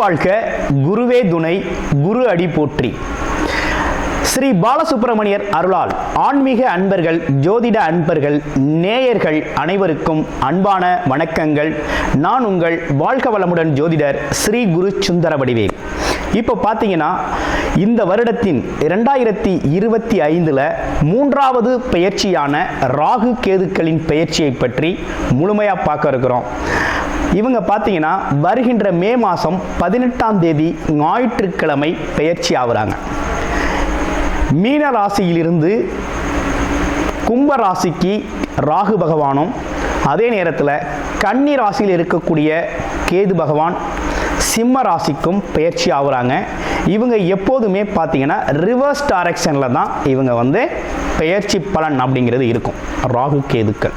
வாழ்க, குருவே துணை, குரு அடி போற்றி. ஸ்ரீ பாலசுப்பிரமணியர் அருளால் ஆன்மீக அன்பர்கள், ஜோதிட அன்பர்கள், நேயர்கள் அனைவருக்கும் அன்பான வணக்கங்கள். நான் உங்கள் வாழ்க வளமுடன் ஜோதிடர் ஸ்ரீ குரு சுந்தர வடிவேல். இப்போ பார்த்தீங்கன்னா இந்த வருடத்தின் 2025 மூன்றாவது பெயர்ச்சியான ராகு கேதுக்களின் பெயர்ச்சியை பற்றி முழுமையாக பார்க்க இருக்கிறோம். இவங்க பார்த்தீங்கன்னா வருகின்ற மே மாதம் 18ஆம் தேதி ஞாயிற்றுக்கிழமை பெயர்ச்சி ஆகுறாங்க. மீன ராசியிலிருந்து கும்ப ராசிக்கு ராகு பகவானும், அதே நேரத்தில் கன்னி ராசியில் இருக்கக்கூடிய கேது பகவான் சிம்ம ராசிக்கும் பெயர்ச்சி ஆகுறாங்க. இவங்க எப்போதுமே பார்த்தீங்கன்னா ரிவர்ஸ் டைரக்ஷனில் தான் இவங்க பெயர்ச்சி பலன் அப்படிங்கிறது இருக்கும். ராகு கேதுக்கள்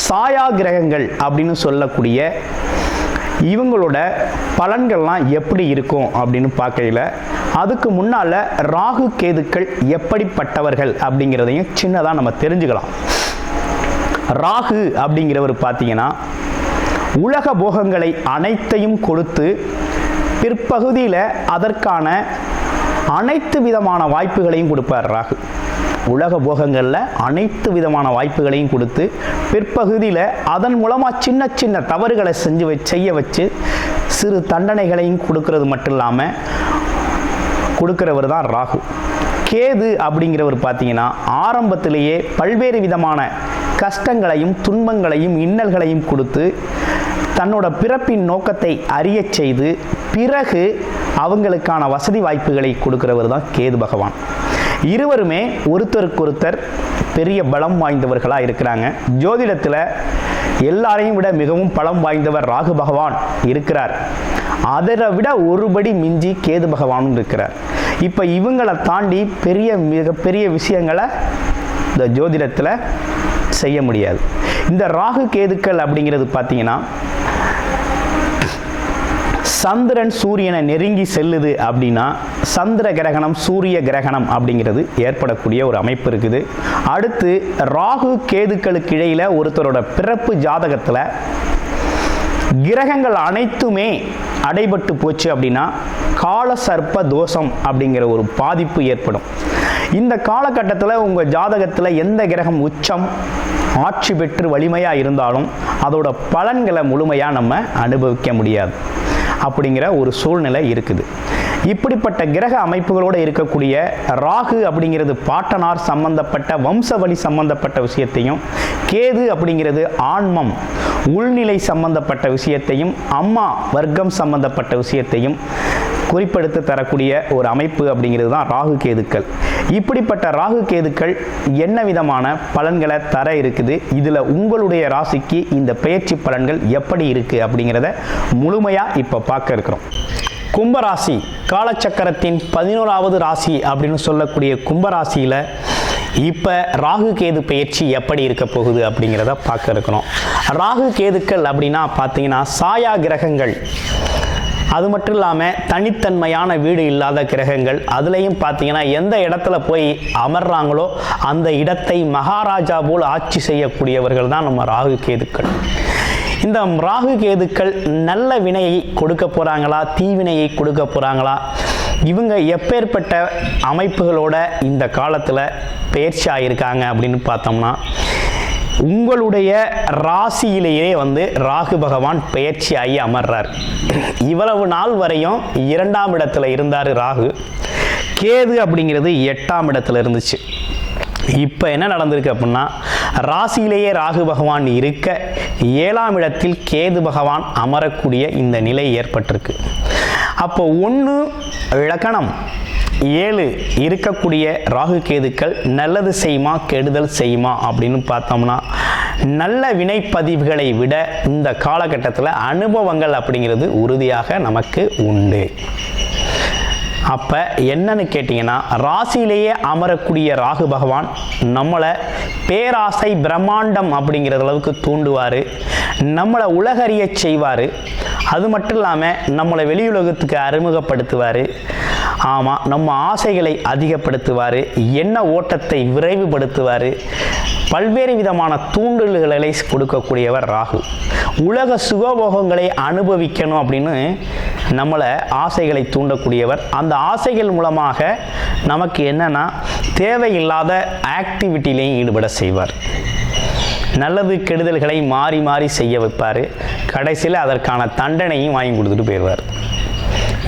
சாயா கிரகங்கள் அப்படின்னு சொல்லக்கூடிய இவங்களோட பலன்கள்லாம் எப்படி இருக்கும் அப்படின்னு பார்க்கையில் அதுக்கு முன்னால் ராகு கேதுக்கள் எப்படிப்பட்டவர்கள் அப்படிங்கிறதையும் சின்னதாக நம்ம தெரிஞ்சுக்கலாம். ராகு அப்படிங்கிறவர் பார்த்தீங்கன்னா உலக போகங்களை அனைத்தையும் கொடுத்து பிற்பகுதியில் அதற்கான அனைத்து விதமான வாய்ப்புகளையும் கொடுப்பார். ராகு உலக போகங்களில் அனைத்து விதமான வாய்ப்புகளையும் கொடுத்து பிற்பகுதியில் அதன் மூலமாக சின்ன சின்ன தவறுகளை செய்ய வச்சு சிறு தண்டனைகளையும் கொடுக்கறது மட்டும் இல்லாமல் கொடுக்கிறவர் தான் ராகு. கேது அப்படிங்கிறவர் பார்த்தீங்கன்னா ஆரம்பத்திலேயே பல்வேறு விதமான கஷ்டங்களையும் துன்பங்களையும் இன்னல்களையும் கொடுத்து தன்னோட பிறப்பின் நோக்கத்தை அறிய செய்து பிறகு அவங்களுக்கான வசதி வாய்ப்புகளை கொடுக்கிறவர் தான் கேது பகவான். இருவருமே ஒருத்தருக்கொருத்தர் பெரிய பலம் வாய்ந்தவர்களாக இருக்கிறாங்க. ஜோதிடத்தில் எல்லாரையும் விட மிகவும் பலம் வாய்ந்தவர் ராகு பகவான் இருக்கிறார். அதை விட ஒருபடி மிஞ்சி கேது பகவானும் இருக்கிறார். இப்போ இவங்களை தாண்டி மிகப்பெரிய விஷயங்களை இந்த ஜோதிடத்தில் செய்ய முடியாது. இந்த ராகு கேதுக்கள் அப்படிங்கிறது பார்த்தீங்கன்னா சந்திரன் சூரியனை நெருங்கி செல்லுது அப்படின்னா சந்திர கிரகணம், சூரிய கிரகணம் அப்படிங்கிறது ஏற்படக்கூடிய ஒரு அமைப்பு இருக்குது. அடுத்து ராகு கேதுக்களுக்கு இடையில ஒருத்தரோட பிறப்பு ஜாதகத்தில் கிரகங்கள் அனைத்துமே அடைபட்டு போச்சு அப்படின்னா கால சர்ப்ப தோஷம் அப்படிங்கிற ஒரு பாதிப்பு ஏற்படும். இந்த காலகட்டத்தில் உங்கள் ஜாதகத்தில் எந்த கிரகம் உச்சம் ஆட்சி பெற்று வலிமையாக இருந்தாலும் அதோட பலன்களை முழுமையாக நம்ம அனுபவிக்க முடியாது அப்படிங்கிற ஒரு சூழ்நிலை இருக்குது. இப்படிப்பட்ட கிரக அமைப்புகளோடு இருக்கக்கூடிய ராகு அப்படிங்கிறது பாட்டனார் சம்பந்தப்பட்ட வம்சவழி சம்பந்தப்பட்ட விஷயத்தையும், கேது அப்படிங்கிறது ஆன்மம் உள்நிலை சம்பந்தப்பட்ட விஷயத்தையும், அம்மா வர்க்கம் சம்பந்தப்பட்ட விஷயத்தையும் குறிப்பெடுத்து தரக்கூடிய ஒரு அமைப்பு அப்படிங்கிறது தான் ராகு கேதுக்கள். இப்படிப்பட்ட ராகு கேதுக்கள் என்ன விதமான பலன்களை தர இருக்குது, இதில் உங்களுடைய ராசிக்கு இந்த பெயர்ச்சி பலன்கள் எப்படி இருக்குது அப்படிங்கிறத முழுமையாக இப்போ பார்க்க இருக்கிறோம். கும்பராசி காலச்சக்கரத்தின் 11வது ராசி அப்படின்னு சொல்லக்கூடிய கும்பராசியில் இப்போ ராகு கேது பெயர்ச்சி எப்படி இருக்க போகுது அப்படிங்கிறத பார்க்க இருக்கிறோம். ராகு கேதுக்கள் அப்படின்னா பார்த்தீங்கன்னா சாயா கிரகங்கள், அது மட்டும் இல்லாமல் தனித்தன்மையான வீடு இல்லாத கிரகங்கள். அதுலேயும் பார்த்தீங்கன்னா எந்த இடத்துல போய் அமர்றாங்களோ அந்த இடத்தை மகாராஜா போல் ஆட்சி செய்யக்கூடியவர்கள் தான் நம்ம ராகு கேதுக்கள். இந்த ராகு கேதுக்கள் நல்ல வினையை கொடுக்க போகிறாங்களா, தீவினையை கொடுக்க போகிறாங்களா, இவங்க எப்பேற்பட்ட அமைப்புகளோட இந்த காலத்தில் பெயர்ச்சி ஆகியிருக்காங்க அப்படின்னு பார்த்தோம்னா உங்களுடைய ராசியிலேயே ராகு பகவான் பெயர்ச்சி ஆகி அமர்றார். இவ்வளவு நாள் வரையும் 2ஆம் இடத்துல இருந்தார் ராகு. கேது அப்படிங்கிறது 8ஆம் இடத்துல இருந்துச்சு. இப்போ என்ன நடந்திருக்கு அப்படின்னா ராசியிலேயே ராகு பகவான் இருக்க 7ஆம் இடத்தில் கேது பகவான் அமரக்கூடிய இந்த நிலை ஏற்பட்டிருக்கு. அப்போ 1 இலக்கணம் 7 இருக்கக்கூடிய ராகு கேதுக்கள் நல்லது செய்யுமா கெடுதல் செய்யுமா அப்படின்னு பார்த்தோம்னா நல்ல வினைப்பதிவுகளை விட இந்த காலகட்டத்தில் அனுபவங்கள் அப்படிங்கிறது உறுதியாக நமக்கு உண்டு. அப்போ என்னன்னு கேட்டிங்கன்னா ராசியிலேயே அமரக்கூடிய ராகு பகவான் நம்மளை பேராசை பிரம்மாண்டம் அப்படிங்கிற அளவுக்கு தூண்டுவார், நம்மளை உலகறிய செய்வார். அது மட்டும் இல்லாமல் நம்மளை வெளியுலகத்துக்கு அறிமுகப்படுத்துவார். ஆமாம், நம்ம ஆசைகளை அதிகப்படுத்துவார், எண்ண ஓட்டத்தை விரைவுபடுத்துவார், பல்வேறு விதமான தூண்டுதல்களை கொடுக்கக்கூடியவர் ராகு. உலக சுகபோகங்களை அனுபவிக்கணும் அப்படின்னு நம்மளை ஆசைகளை தூண்டக்கூடியவர். அந்த ஆசைகள் மூலமாக நமக்கு என்னன்னா தேவையில்லாத ஆக்டிவிட்டிலையும் ஈடுபட செய்வார். நல்லது கெடுதல்களை மாறி மாறி செய்ய வைப்பார். கடைசியில் அதற்கான தண்டனையும் வாங்கி கொடுத்துட்டு போயிடுவார்.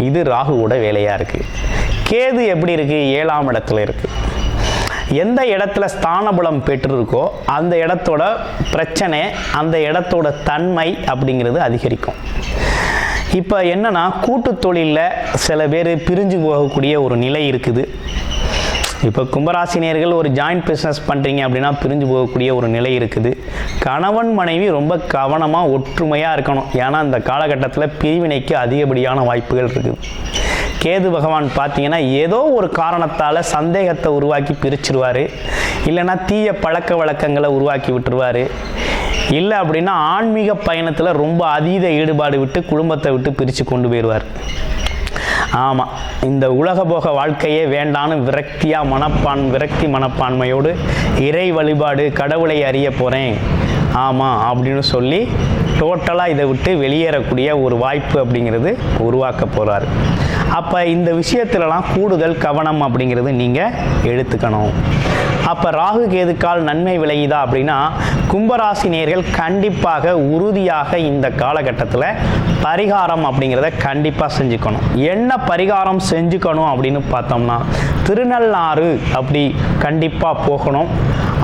இது ராகுவோட வேலையாக இருக்குது. கேது எப்படி இருக்குது? 7ஆம் இடத்துல இருக்குது. எந்த இடத்துல ஸ்தானபலம் பெற்றிருக்கோ அந்த இடத்தோட பிரச்சனை, அந்த இடத்தோட தன்மை அப்படிங்கிறது அதிகரிக்கும். இப்போ என்னன்னா கூட்டு தொழிலில் சில பேர் பிரிஞ்சு போகக்கூடிய ஒரு நிலை இருக்குது. இப்போ கும்பராசினியர்கள் ஒரு ஜாயிண்ட் பிஸ்னஸ் பண்ணுறீங்க அப்படின்னா பிரிஞ்சு போகக்கூடிய ஒரு நிலை இருக்குது. கணவன் மனைவி ரொம்ப கவனமாக ஒற்றுமையாக இருக்கணும். ஏன்னா இந்த காலகட்டத்தில் பிரிவினைக்கு அதிகப்படியான வாய்ப்புகள் இருக்குது. கேது பகவான் பார்த்தீங்கன்னா ஏதோ ஒரு காரணத்தால் சந்தேகத்தை உருவாக்கி பிரிச்சிருவார். இல்லைன்னா தீய பழக்க வழக்கங்களை உருவாக்கி விட்டுருவார். இல்லை அப்படின்னா ஆன்மீக பயணத்தில் ரொம்ப அதீத ஈடுபாடு விட்டு குடும்பத்தை விட்டு பிரித்து கொண்டு போயிடுவார். ஆமாம், இந்த உலகபோக வாழ்க்கையே வேண்டான்னு விரக்தி மனப்பான்மையோடு இறை வழிபாடு, கடவுளை அறிய போகிறேன் ஆமாம் அப்படின்னு சொல்லி டோட்டலாக இதை விட்டு வெளியேறக்கூடிய ஒரு வாய்ப்பு அப்படிங்கிறது உருவாக்க போகிறாரு. அப்போ இந்த விஷயத்துலலாம் கூடுதல் கவனம் அப்படிங்கிறது நீங்கள் எடுத்துக்கணும். அப்போ ராகு கேதுக்கால் நன்மை விளையுதா அப்படின்னா கும்பராசி நேயர்கள் கண்டிப்பாக உறுதியாக இந்த காலகட்டத்தில் பரிகாரம் அப்படிங்கிறத கண்டிப்பாக செஞ்சுக்கணும். என்ன பரிகாரம் செஞ்சுக்கணும் அப்படின்னு பார்த்தோம்னா திருநள்ளாறு அப்படி கண்டிப்பாக போகணும்.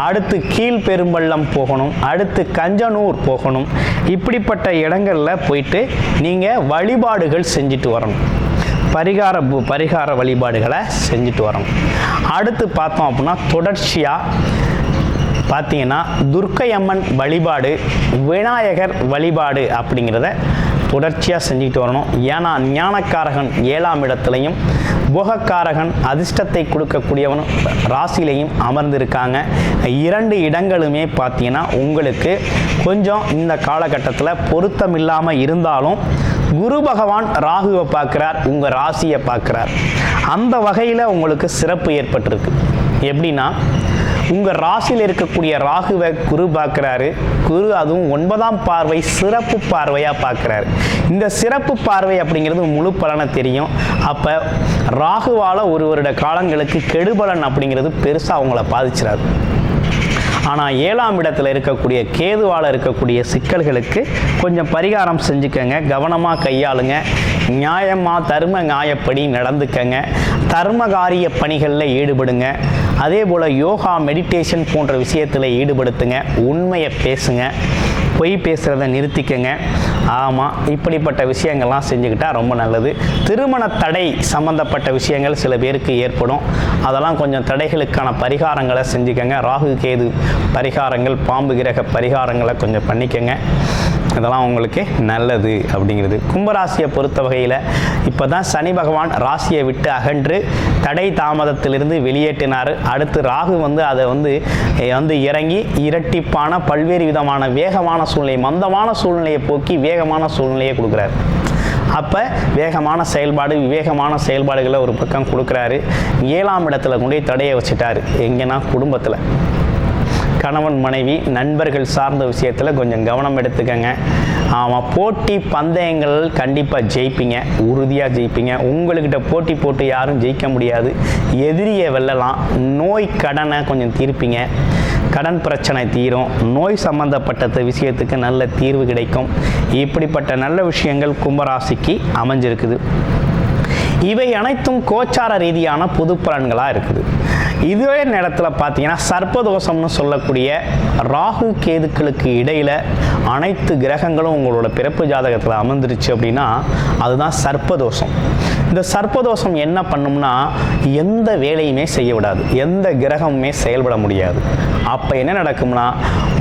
அடுத்து கீழ்பெரும்பள்ளம் போகணும். அடுத்து கஞ்சனூர் போகணும். இப்படிப்பட்ட இடங்களில் போயிட்டு நீங்கள் வழிபாடுகள் செஞ்சுட்டு வரணும். பரிகார வழிபாடுகளை செஞ்சுட்டு வரணும். அடுத்து பார்த்தோம் அப்படின்னா தொடர்ச்சியாக பார்த்தீங்கன்னா துர்க்கை அம்மன் வழிபாடு, விநாயகர் வழிபாடு அப்படிங்கிறத தொடர்ச்சியாக செஞ்சுக்கிட்டு வரணும். ஏன்னா ஞானக்காரகன் 7ஆம் இடத்துலையும் போகக்காரகன் அதிர்ஷ்டத்தை கொடுக்கக்கூடியவன் ராசியிலையும் அமர்ந்திருக்காங்க. 2 இடங்களுமே பார்த்தீங்கன்னா உங்களுக்கு கொஞ்சம் இந்த காலகட்டத்தில் பொருத்தமில்லாமல் இருந்தாலும் குரு பகவான் ராகுவை பார்க்குறார், உங்கள் ராசியை பார்க்குறார். அந்த வகையில் உங்களுக்கு சிறப்பு ஏற்பட்டிருக்கு. எப்படின்னா உங்கள் ராசியில் இருக்கக்கூடிய ராகுவை குரு பார்க்குறாரு. குரு அதுவும் 9ஆம் பார்வை சிறப்பு பார்வையாக பார்க்குறாரு. இந்த சிறப்பு பார்வை அப்படிங்கிறது முழு பலனை தெரியும். அப்போ ராகுவால் ஒரு வருட காலங்களுக்கு கெடுபலன் அப்படிங்கிறது பெருசாக அவங்கள பாதிச்சிடாது. ஆனால் 7ஆம் இடத்துல இருக்கக்கூடிய கேதுவால் இருக்கக்கூடிய சிக்கல்களுக்கு கொஞ்சம் பரிகாரம் செஞ்சுக்கங்க, கவனமாக கையாளுங்க, நியாயமாக தர்ம நியாயப்படி நடந்துக்கங்க, தர்மகாரிய பணிகளில் ஈடுபடுங்க. அதே போல் யோகா, மெடிடேஷன் போன்ற விஷயத்தில் ஈடுபடுத்துங்க. உண்மையை பேசுங்க, பொய் பேசுகிறத நிறுத்திக்கங்க. ஆமாம், இப்படிப்பட்ட விஷயங்கள்லாம் செஞ்சுக்கிட்டால் ரொம்ப நல்லது. திருமண தடை சம்பந்தப்பட்ட விஷயங்கள் சில பேருக்கு ஏற்படும். அதெல்லாம் கொஞ்சம் தடைகளுக்கான பரிகாரங்களை செஞ்சுக்கங்க. ராகு கேது பரிகாரங்கள், பாம்பு கிரக பரிகாரங்களை கொஞ்சம் பண்ணிக்கங்க. இதெல்லாம் உங்களுக்கு நல்லது அப்படிங்கிறது. கும்பராசியை பொறுத்த வகையில் இப்போ தான் சனி பகவான் ராசியை விட்டு அகன்று தடை தாமதத்திலிருந்து வெளியேற்றினார். அடுத்து ராகு அதை இறங்கி இரட்டிப்பான பல்வேறு விதமான வேகமான சூழ்நிலை, மந்தமான சூழ்நிலையை போக்கி வேகமான சூழ்நிலையை கொடுக்குறாரு. அப்போ வேகமான செயல்பாடு, விவேகமான செயல்பாடுகளை ஒரு பக்கம் கொடுக்குறாரு. 7ஆம் இடத்துல கொண்டு தடையை வச்சுட்டாரு. எங்கன்னா குடும்பத்தில் கணவன் மனைவி நண்பர்கள் சார்ந்த விஷயத்தில் கொஞ்சம் கவனம் எடுத்துக்கங்க. ஆமாம், போட்டி பந்தயங்கள் கண்டிப்பாக ஜெயிப்பீங்க, உறுதியாக ஜெயிப்பீங்க. உங்கள்கிட்ட போட்டி போட்டு யாரும் ஜெயிக்க முடியாது. எதிரியை வெல்லலாம். நோய் கடனை கொஞ்சம் தீர்ப்பீங்க, கடன் பிரச்சனை தீரும். நோய் சம்பந்தப்பட்ட விஷயத்துக்கு நல்ல தீர்வு கிடைக்கும். இப்படிப்பட்ட நல்ல விஷயங்கள் கும்பராசிக்கு அமைஞ்சிருக்குது. இவை அனைத்தும் கோச்சார ரீதியான புது பலன்களாக இருக்குது. இதுவே நேரத்தில் பார்த்தீங்கன்னா சர்ப்பதோஷம்னு சொல்லக்கூடிய ராகு கேதுக்களுக்கு இடையில் அனைத்து கிரகங்களும் உங்களோட பிறப்பு ஜாதகத்தில் அமர்ந்துருச்சு அப்படின்னா அதுதான் சர்ப்பதோஷம். இந்த சர்ப்பதோஷம் என்ன பண்ணும்னா எந்த வேலையுமே செய்ய விடாது, எந்த கிரகமுமே செயல்பட முடியாது. அப்போ என்ன நடக்கும்னா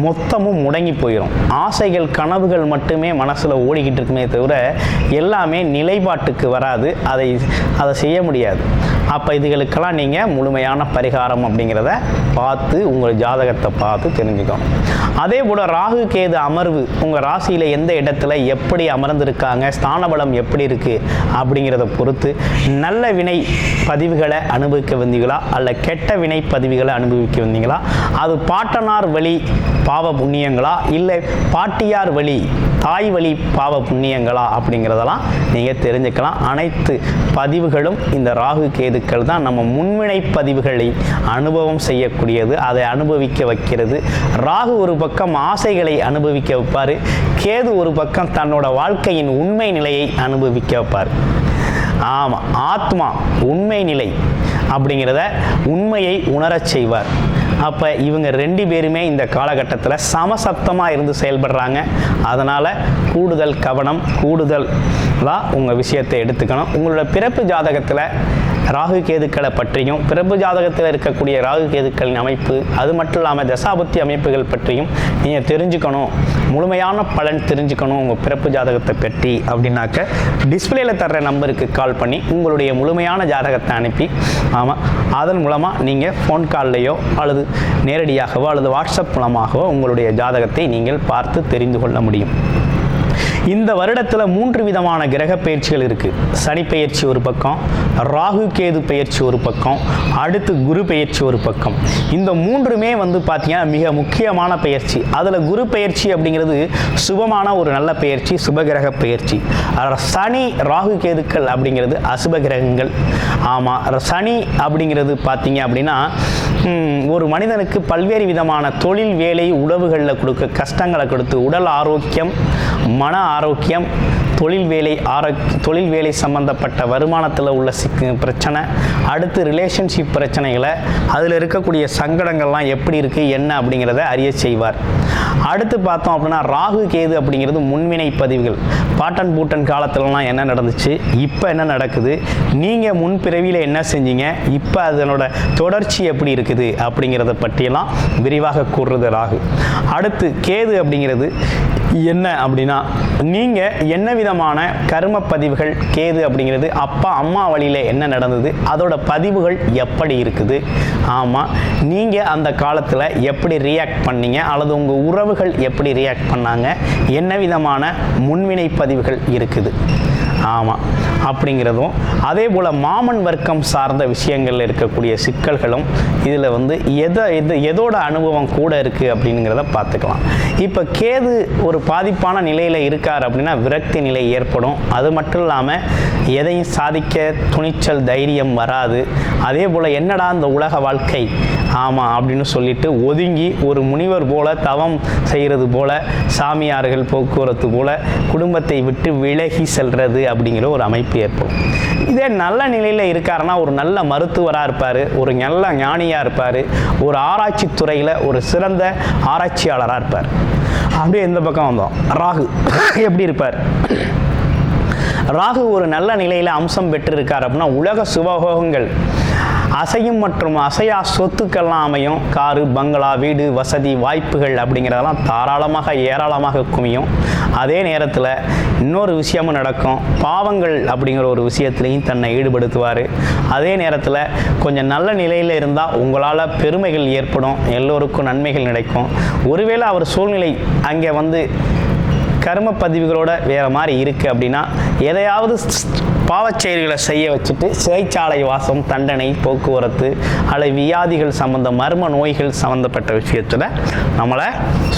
மொத்தமும் முடங்கி போயிடும். ஆசைகள், கனவுகள் மட்டுமே மனசில் ஓடிக்கிட்டு இருக்குமே தவிர எல்லாமே நிலைப்பாட்டுக்கு வராது. அதை செய்ய முடியாது. அப்போ இதுகளுக்கெல்லாம் நீங்கள் முழுமையான பரிகாரம் அப்படிங்கிறத பார்த்து உங்கள் ஜாதகத்தை பார்த்து தெரிஞ்சுக்கணும். அதே போல் ராகு கேது அமர்வு உங்கள் ராசியில் எந்த இடத்துல எப்படி அமர்ந்திருக்காங்க, ஸ்தான பலம் எப்படி இருக்குது அப்படிங்கிறத பொறுத்து நல்ல வினை பதிவுகளை அனுபவிக்க வந்தீங்களா அல்ல கெட்ட வினை பதிவுகளை அனுபவிக்க வந்தீங்களா, அது பாட்டனார் வழி பாவ புண்ணியங்களா இல்லை பாட்டியார் வழி தாய் வழி பாவ புண்ணியங்களா அப்படிங்கிறதெல்லாம் நீங்கள் தெரிஞ்சுக்கலாம். அனைத்து பதிவுகளும் இந்த ராகு கேதுக்கள் தான் நம்ம முன்வினை பதிவுகளை அனுபவம் செய்யக்கூடியது, அதை அனுபவிக்க வைக்கிறது. ராகு ஒரு பக்கம் ஆசைகளை அனுபவிக்க வைப்பார், கேது ஒரு பக்கம் தன்னோட வாழ்க்கையின் உண்மை நிலையை அனுபவிக்க வைப்பார். ஆமாம், ஆத்மா உண்மை நிலை அப்படிங்கிறத உண்மையை உணரச் செய்வார். அப்போ இவங்க 2 பேருமே இந்த காலகட்டத்தில் சமசப்தமாக இருந்து செயல்படுறாங்க. அதனால் கூடுதல் கவனம், கூடுதலாக உங்கள் விஷயத்தை எடுத்துக்கணும். உங்களோட பிறப்பு ஜாதகத்தில் ராகு கேதுக்களை பற்றியும், பிறப்பு ஜாதகத்தில் இருக்கக்கூடிய ராகு கேதுக்களின் அமைப்பு, அது மட்டும் இல்லாமல் தசாபுத்தி அமைப்புகள் பற்றியும் நீங்கள் தெரிஞ்சுக்கணும், முழுமையான பலன் தெரிஞ்சுக்கணும் உங்கள் பிறப்பு ஜாதகத்தை பற்றி அப்படின்னாக்க டிஸ்பிளேல தர்ற நம்பருக்கு கால் பண்ணி உங்களுடைய முழுமையான ஜாதகத்தை அனுப்பி, ஆமாம், அதன் மூலமாக நீங்கள் ஃபோன் கால்லையோ அல்லது நேரடியாகவோ அல்லது வாட்ஸ்அப் மூலமாகவோ உங்களுடைய ஜாதகத்தை நீங்கள் பார்த்து தெரிந்து கொள்ள முடியும். இந்த வருடத்தில் 3 விதமான கிரக பயிற்சிகள் இருக்குது. சனி பயிற்சி ஒரு பக்கம், ராகு கேது பயிற்சி ஒரு பக்கம், அடுத்து குரு பயிற்சி ஒரு பக்கம். இந்த 3மே பார்த்தீங்கன்னா மிக முக்கியமான பயிற்சி. அதில் குரு பயிற்சி அப்படிங்கிறது சுபமான ஒரு நல்ல பயிற்சி, சுபகிரக பயிற்சி. சனி ராகு கேதுக்கள் அப்படிங்கிறது அசுப கிரகங்கள். ஆமாம், சனி அப்படிங்கிறது பார்த்தீங்க அப்படின்னா ஒரு மனிதனுக்கு பல்வேறு விதமான தொழில் வேலை உறவுகளில் கொடுக்க கஷ்டங்களை கொடுத்து உடல் ஆரோக்கியம், மன ஆரோக்கியம், தொழில் வேலை சம்பந்தப்பட்ட வருமானத்தில் உள்ள பிரச்சனை, அடுத்து ரிலேஷன்ஷிப் பிரச்சனைகளை, அதில் இருக்கக்கூடிய சங்கடங்கள்லாம் எப்படி இருக்குது என்ன அப்படிங்கிறத அறிய செய்வார். அடுத்து பார்த்தோம் அப்படின்னா ராகு கேது அப்படிங்கிறது முன்வினை பதிவுகள். பாட்டன் பூட்டன் காலத்துலலாம் என்ன நடந்துச்சு, இப்போ என்ன நடக்குது, நீங்கள் முன்பிறவியில் என்ன செஞ்சீங்க, இப்போ அதனோட தொடர்ச்சி எப்படி இருக்குது அப்படிங்கிறத பற்றியெல்லாம் விரிவாக கூறுறது ராகு. அடுத்து கேது அப்படிங்கிறது என்ன அப்படின்னா நீங்கள் என்ன விதமான கர்ம பதிவுகள், கேது அப்படிங்கிறது அப்பா அம்மா வழியில் என்ன நடந்தது, அதோட பதிவுகள் எப்படி இருக்குது, ஆமாம், நீங்கள் அந்த காலத்தில் எப்படி ரியாக்ட் பண்ணீங்க அல்லது உங்கள் உறவுகள் எப்படி ரியாக்ட் பண்ணாங்க, என்ன விதமான முன்வினை பதிவுகள் இருக்குது, ஆமாம் அப்படிங்கிறதும், அதே போல் மாமன் வர்க்கம் சார்ந்த விஷயங்களில் இருக்கக்கூடிய சிக்கல்களும் இதில் எதோட அனுபவம் கூட இருக்குது அப்படிங்கிறத பார்த்துக்கலாம். இப்போ கேது ஒரு பாதிப்பான நிலையில் இருக்கார் அப்படின்னா விரக்தி நிலை ஏற்படும். அது மட்டும் இல்லாமல் எதையும் சாதிக்க துணிச்சல் தைரியம் வராது. அதே போல் என்னடா இந்த உலக வாழ்க்கை, ஆமாம் அப்படின்னு சொல்லிட்டு ஒதுங்கி ஒரு முனிவர் போல தவம் செய்கிறது போல, சாமியார்கள் போக்குவரத்து போல குடும்பத்தை விட்டு விலகி செல்றது அப்படிங்கிற ஒரு அமைப்பு ஏற்படும். இதே நல்ல நிலையில் இருக்காருன்னா ஒரு நல்ல மருத்துவராக இருப்பார், ஒரு நல்ல ஞானியாக இருப்பார், ஒரு ஆராய்ச்சி துறையில் ஒரு சிறந்த ஆராய்ச்சியாளராக இருப்பார். அப்படியே இந்த பக்கம் வந்தோம், ராகு எப்படி இருப்பார்? ராகு ஒரு நல்ல நிலையில் அம்சம் பெற்று இருக்கார் அப்படின்னா உலக சுபபோகங்கள், அசையும் மற்றும் அசையா சொத்துக்கள்லாம் அமையும். காரு, பங்களா, வீடு, வசதி, வாய்ப்புகள் அப்படிங்கிறதெல்லாம் தாராளமாக ஏராளமாக குமியும். அதே நேரத்தில் இன்னொரு விஷயமும் நடக்கும், பாவங்கள் அப்படிங்கிற ஒரு விஷயத்துலையும் தன்னை ஈடுபடுத்துவார். அதே நேரத்தில் கொஞ்சம் நல்ல நிலையில் இருந்தால் உங்களால் பெருமைகள் ஏற்படும், எல்லோருக்கும் நன்மைகள் கிடைக்கும். ஒருவேளை அவர் சூழ்நிலை அங்கே கர்ம பதிவுகளோட வேறு மாதிரி இருக்குது அப்படின்னா எதையாவது பாவச்செயல்களை செய்ய வச்சுட்டு சிறைச்சாலை வாசம், தண்டனை, போக்குவரத்து அல்லது வியாதிகள் சம்பந்த மர்ம நோய்கள் சம்மந்தப்பட்ட விஷயத்தில் நம்மளை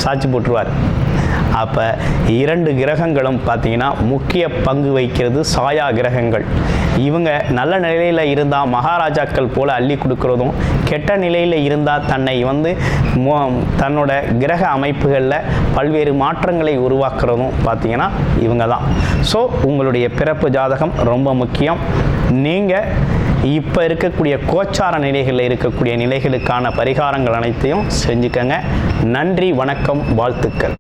சாட்சி போட்டுருவார். அப்போ 2 கிரகங்களும் பார்த்தீங்கன்னா முக்கிய பங்கு வகிக்கிறது சாயா கிரகங்கள். இவங்க நல்ல நிலையில் இருந்தால் மகாராஜாக்கள் போல் அள்ளி கொடுக்குறதும், கெட்ட நிலையில் இருந்தால் தன்னை தன்னோட கிரக அமைப்புகளில் பல்வேறு மாற்றங்களை உருவாக்குறதும் பார்த்தீங்கன்னா இவங்க தான். ஸோ உங்களுடைய பிறப்பு ஜாதகம் ரொம்ப முக்கியம். நீங்கள் இப்போ இருக்கக்கூடிய கோச்சார நிலைகளில் இருக்கக்கூடிய நிலைகளுக்கான பரிகாரங்கள் அனைத்தையும் செஞ்சுக்கங்க. நன்றி, வணக்கம், வாழ்த்துக்கள்.